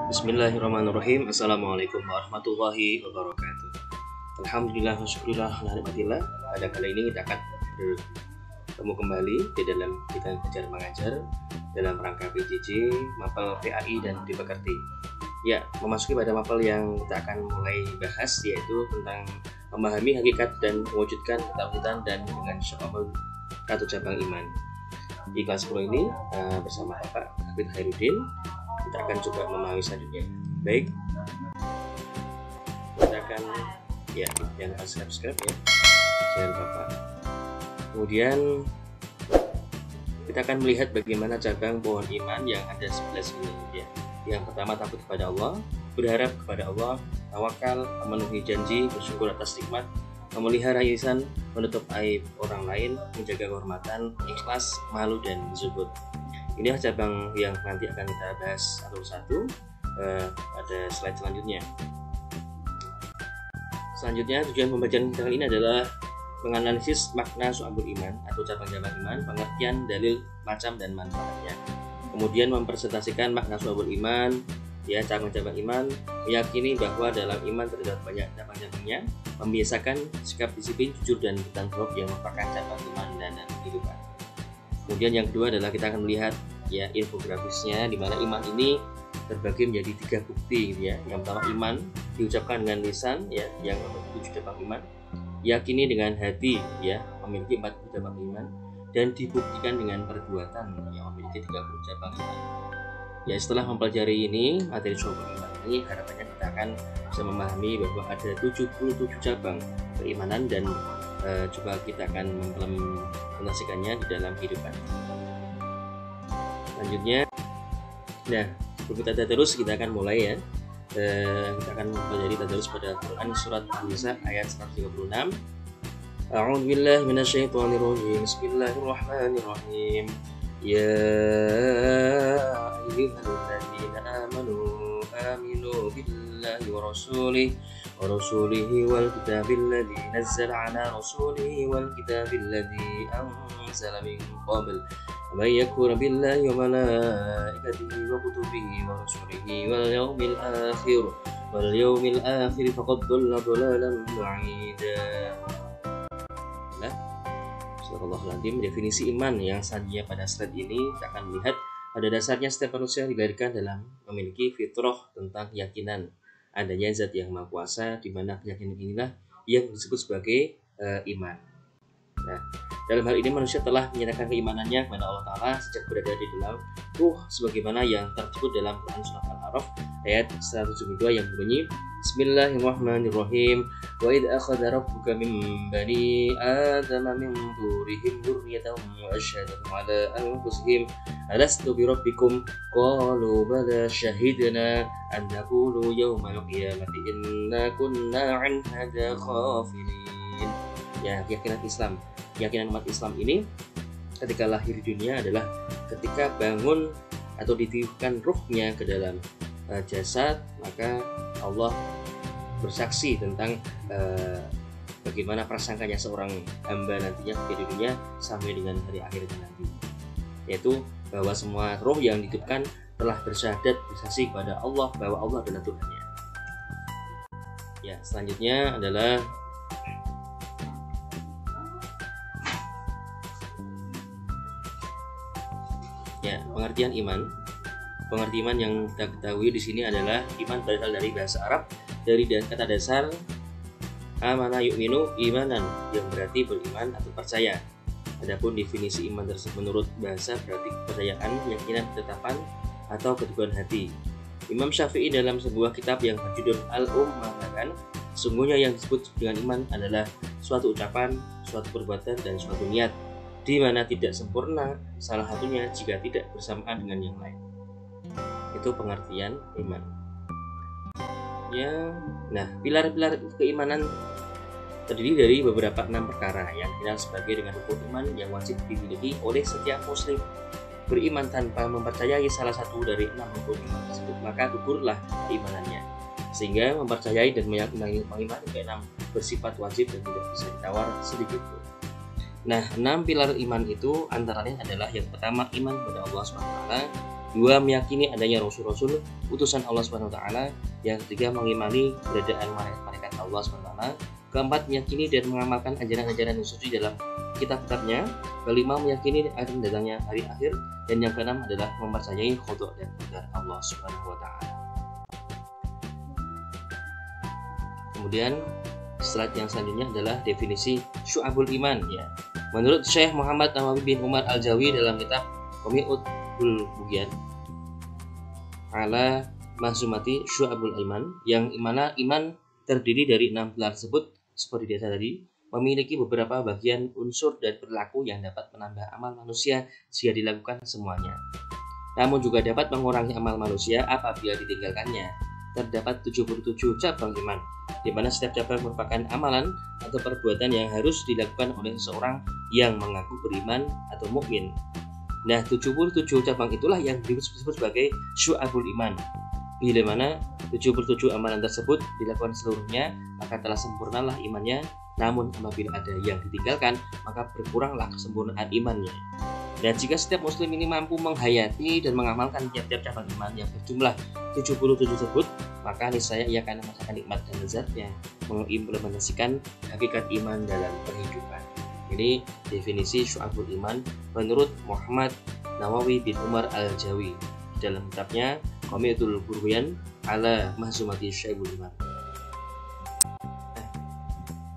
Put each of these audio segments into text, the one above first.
Bismillahirrahmanirrahim. Assalamualaikum warahmatullahi wabarakatuh. Alhamdulillah wa syukurillah alhamdulillah. Pada kali ini kita akan bertemu kembali di dalam kita belajar mengajar dalam rangka PJJ, mapel PAI dan Dipekerti. Ya, memasuki pada mapel yang kita akan mulai bahas, yaitu tentang memahami hakikat dan mewujudkan ketauhidan dan dengan sya'amul atau cabang iman. Di kelas 10 ini bersama Bapak Hafidz Khairuddin kita akan coba memahami selanjutnya. Baik, kita akan jangan lupa subscribe ya, jangan lupa. Kemudian kita akan melihat bagaimana cabang pohon iman yang ada 11 ini ya. Yang pertama, takut kepada Allah, berharap kepada Allah, tawakal, memenuhi janji, bersyukur atas nikmat, memelihara ihsan, menutup aib orang lain, menjaga kehormatan, ikhlas, malu dan zuhud. Inilah cabang yang nanti akan kita bahas satu-satu pada slide selanjutnya. Selanjutnya, tujuan pembacaan kita kali ini adalah menganalisis makna syu'abul iman atau cabang-cabang iman, pengertian, dalil, macam dan manfaatnya. Kemudian mempresentasikan makna syu'abul iman, ya, cabang-cabang iman, meyakini bahwa dalam iman terdapat banyak cabang-cabangnya, membiasakan sikap disiplin, jujur dan bertanggung jawab yang merupakan cabang iman dan kehidupan. Kemudian yang kedua adalah kita akan melihat ya infografisnya, di mana iman ini terbagi menjadi 3 bukti ya. Yang pertama, iman diucapkan dengan lisan ya, yang nomor 7 cabang iman, yakini dengan hati ya, memiliki 40 cabang iman, dan dibuktikan dengan perbuatan yang memiliki 30 cabang iman. Ya, setelah mempelajari ini materi syu'abul iman ini, harapannya kita akan bisa memahami bahwa ada 77 cabang keimanan dan coba kita akan mengimplementasikannya di dalam kehidupan. Selanjutnya, nah sebelum kita terus, kita akan mulai ya. Kita akan mempelajari tadarus pada Quran surat An-Nisa ayat 136. A'udzu billahi minasyaitonir rajim. Bismillahirrahmanirrahim. Ya ayyuhalladzina aminu billahi wa rasulihi wal kitabil ladzi nazzala ala rasulihi wal kitabil ladzi anzala min qabl man yakfur billahi wa malaikatihi wa kutubihi wa rusulihi wal yawmil akhir faqad dhalla dhalalan ba'ida. Bismillahirrahmanirrahim. Definisi iman yang selanjutnya pada slide ini kita akan melihat pada dasarnya setiap manusia dilahirkan dalam memiliki fitrah tentang keyakinan adanya zat yang maha kuasa, di mana keyakinan inilah yang disebut sebagai iman. Nah, dalam hal ini manusia telah menyatakan keimanannya kepada Allah Ta'ala sejak berada di dalam ruh, sebagaimana yang tersebut dalam Quran Surat Al-A'raf ayat 172 yang berbunyi, Bismillahirrahmanirrahim. Wa idh akhadha rabbuka min bani adama min dhurihim dzurriyyatahum wa asyhadahum ala anfusihim alastu bi rabbikum qalu bala syahidna an naqulu yawmal qiyamati inna kunna an hadza ghafilin. Ya, keyakinan umat Islam ini ketika lahir di dunia adalah ketika bangun atau ditiupkan ruhnya ke dalam jasad, maka Allah bersaksi tentang bagaimana prasangkanya seorang hamba nantinya di dunia sampai dengan hari akhir nanti, yaitu bahwa semua roh yang ditiupkan telah bersyahadat, bersaksi kepada Allah bahwa Allah adalah Tuhannya. Ya, selanjutnya adalah ya, pengertian iman. Pengertian yang kita ketahui di sini adalah iman berasal dari bahasa Arab, dari kata dasar amana yu'minu imanan, yang berarti beriman atau percaya. Adapun definisi iman tersebut menurut bahasa berarti kepercayaan, keyakinan, ketetapan atau keteguhan hati. Imam Syafi'i dalam sebuah kitab yang berjudul mengatakan, sungguhnya yang disebut dengan iman adalah suatu ucapan, suatu perbuatan dan suatu niat, di mana tidak sempurna salah satunya jika tidak bersamaan dengan yang lain. Itu pengertian iman. Ya, nah, pilar-pilar keimanan terdiri dari beberapa 6 perkara yang dikenal sebagai dengan rukun iman yang wajib dimiliki oleh setiap muslim. Beriman tanpa mempercayai salah satu dari 6 rukun iman tersebut, maka gugurlah keimanannya. Sehingga mempercayai dan mengimani ke-6 bersifat wajib dan tidak bisa ditawar sedikit pun. Nah, 6 pilar iman itu antara lain adalah yang pertama, iman kepada Allah SWT, Dua, meyakini adanya rasul-rasul utusan Allah Subhanahu wa taala. Yang ketiga, mengimani keberadaan malaikat Allah Subhanahu wa taala. Keempat, meyakini dan mengamalkan ajaran-ajaran yang suci dalam kitab-kitabnya. Kelima, meyakini akan datangnya hari akhir. Dan yang keenam adalah mempercayai qada dan qadar Allah Subhanahu wa taala. Kemudian slide yang selanjutnya adalah definisi syu'abul iman ya. Menurut Syekh Muhammad Nawawi bin Umar Al-Jawi dalam kitab Qami'ul Bugyan ala Mahzumati Syu'abul Iman, yang mana iman terdiri dari 6 pilar tersebut seperti biasa tadi, memiliki beberapa bagian unsur dan perilaku yang dapat menambah amal manusia jika dilakukan semuanya. Namun juga dapat mengurangi amal manusia apabila ditinggalkannya. Terdapat 77 cabang iman, di mana setiap cabang merupakan amalan atau perbuatan yang harus dilakukan oleh seseorang yang mengaku beriman atau mukmin. Nah, 77 cabang itulah yang disebut sebagai syu'abul iman. Bila mana 77 amalan tersebut dilakukan seluruhnya, maka telah sempurnalah imannya. Namun apabila ada yang ditinggalkan, maka berkuranglah kesempurnaan imannya. Dan jika setiap muslim ini mampu menghayati dan mengamalkan tiap-tiap cabang iman yang berjumlah 77 tersebut, maka niscaya ia akan merasakan nikmat dan lezatnya mengimplementasikan hakikat iman dalam kehidupan. Ini definisi syu'abul iman menurut Muhammad Nawawi bin Umar Al-Jawi dalam kitabnya Qami'ul Bugyan ala Mahzumati Syu'abul Iman.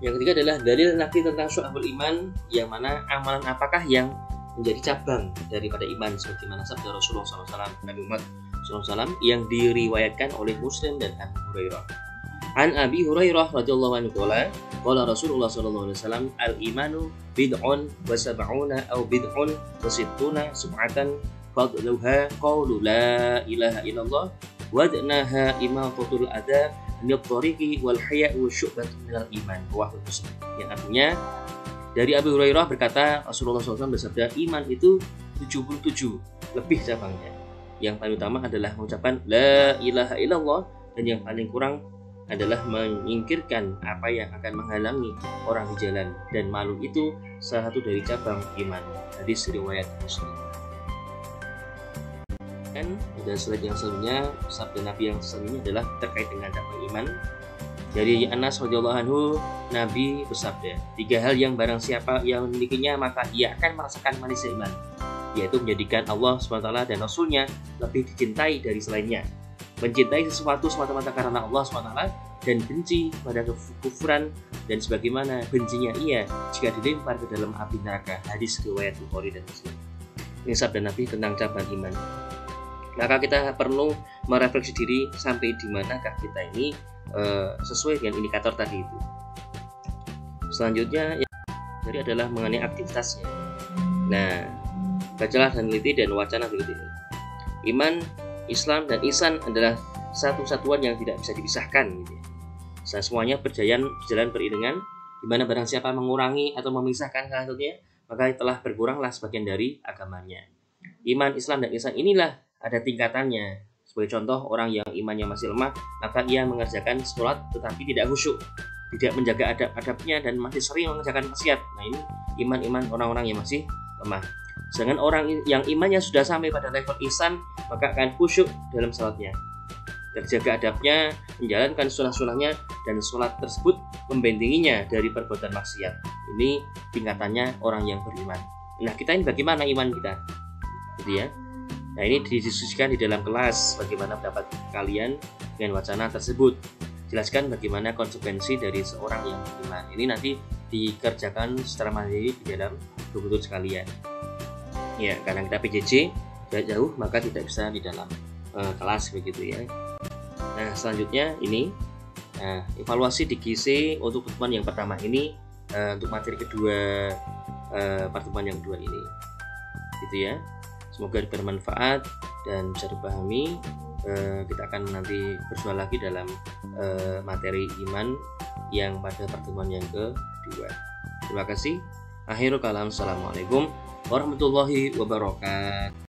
Yang ketiga adalah dalil Nabi tentang syu'abul iman, yang mana amalan apakah yang menjadi cabang daripada iman sebagaimana sabda Rasulullah SAW, Nabi Muhammad SAW, yang diriwayatkan oleh Muslim dan Abu Hurairah. An Abi Hurairah radhiyallahu anhu qala Rasulullah sallallahu alaihi wasallam, al-imanu bid'un wa sab'una aw bid'un wa sittuna sub'atan fadluha qawlu la ilaha illallah wa adnaha imatatul adha minat tariqi wal haya'u syu'batun minal iman. Rawahu Muslim. Yang artinya dari Abu Hurairah berkata, Rasulullah SAW bersabda, iman itu 77 lebih cabangnya. Yang paling utama adalah mengucapkan la ilaha illallah, dan yang paling kurang adalah menyingkirkan apa yang akan menghalangi orang di jalan, dan malu itu salah satu dari cabang iman. Hadis riwayat Muslim. Dan pada slide yang selanjutnya, sabda Nabi yang selanjutnya adalah terkait dengan cabang iman. Dari Anas radhiyallahu anhu, Nabi bersabda, 3 hal yang barang siapa yang memilikinya maka ia akan merasakan manisnya iman, yaitu menjadikan Allah SWT dan Rasulnya lebih dicintai dari selainnya, mencintai sesuatu semata-mata karena Allah SWT, dan benci pada kekufuran dan sebagaimana bencinya ia jika dilempar ke dalam api neraka. Hadis riwayat Bukhari dan Muslim. Ini sabda Nabi tentang cabang iman. Maka kita perlu merefleksi diri sampai di manakah kita ini sesuai dengan indikator tadi itu. Selanjutnya yang dari adalah mengenai aktivitasnya. Nah, bacalah dan teliti dan wacana berikut ini. Iman, Islam, dan ihsan adalah satu satuan yang tidak bisa dipisahkan. Gitu. Semuanya berjalan beriringan, di mana barang siapa mengurangi atau memisahkan salah satunya, maka telah berkuranglah sebagian dari agamanya. Iman, Islam, dan ihsan inilah ada tingkatannya. Sebagai contoh, orang yang imannya masih lemah, maka ia mengerjakan sholat tetapi tidak khusyuk, tidak menjaga adab-adabnya, dan masih sering mengerjakan maksiat. Nah, ini iman-iman orang-orang yang masih lemah. Sedangkan orang yang imannya sudah sampai pada level ihsan, maka akan khusyuk dalam sholatnya, terjaga adabnya, menjalankan sunah-sunahnya, dan sholat tersebut membentenginya dari perbuatan maksiat. Ini tingkatannya orang yang beriman. Nah, kita ini bagaimana iman kita? Gitu ya. Nah, ini didiskusikan di dalam kelas. Bagaimana pendapat kalian dengan wacana tersebut? Jelaskan bagaimana konsekuensi dari seorang yang beriman. Ini nanti dikerjakan secara mandiri di dalam buku sekalian. Ya, karena kita PJJ jauh, maka tidak bisa di dalam kelas begitu ya. Nah, selanjutnya ini evaluasi di GC untuk pertemuan yang pertama ini, untuk materi kedua, pertemuan yang kedua ini, gitu ya. Semoga bermanfaat dan bisa dipahami. Kita akan nanti bersua lagi dalam materi iman yang pada pertemuan yang kedua. Terima kasih. Akhirul kalam. Assalamualaikum warahmatullahi wabarakatuh.